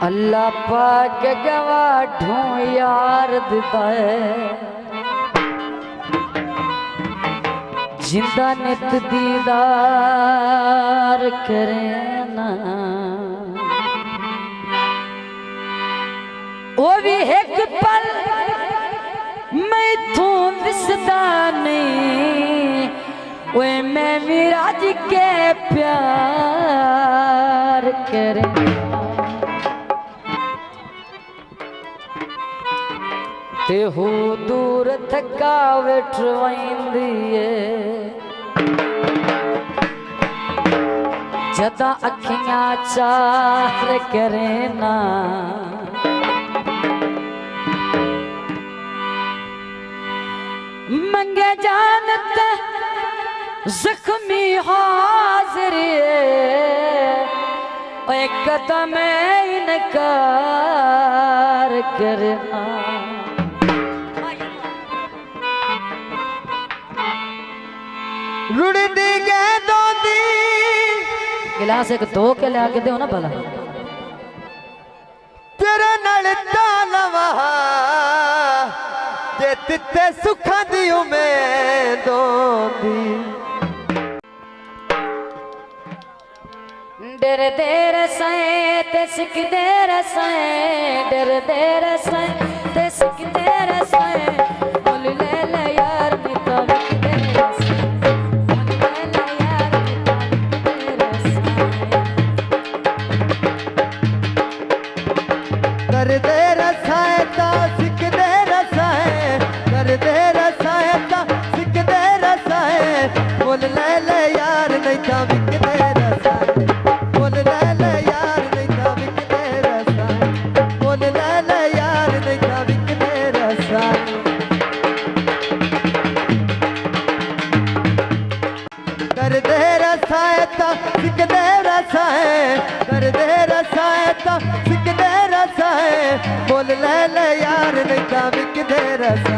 अल्लाह पाक गवाह ढूं यार दिता है जिंदा नित दीदार करे ना वो भी एक पल मैं तू विसदा नहीं वो मैं मिराज के प्यार करे ते हो दूर थकावट वंदी जदा अखियां चार करे ना मंगे जानत जख्मी हाजिर एक कदम इनकार करना रुड़ दी गए दो दी गिलास एक दो के ले आके दो ना भला तेरे नाल तालवा जे तिते सुखा दी उम्मीदों दी डर देर साए ते सिक देर साए डर देर साए ते सिक देर साए बोल ले ले यार मैं तो विक देर साए बोल ले ले यार मैं तो विक देर साए कर दे रसाए ता सिक दे रसाए कर दे रसाए ता सिक दे रसाए बोल ले ले यार नहीं ता विक दे रसाए बोल ले ले यार नहीं ता विक दे रसाए बोल ले ले यार नहीं ता विक दे रसाए कर दे रसाए ता सिक दे रसाए कर दे रसाए ता सिक दे रसाए बोल ले ले यार नहीं ता विक दे रसाए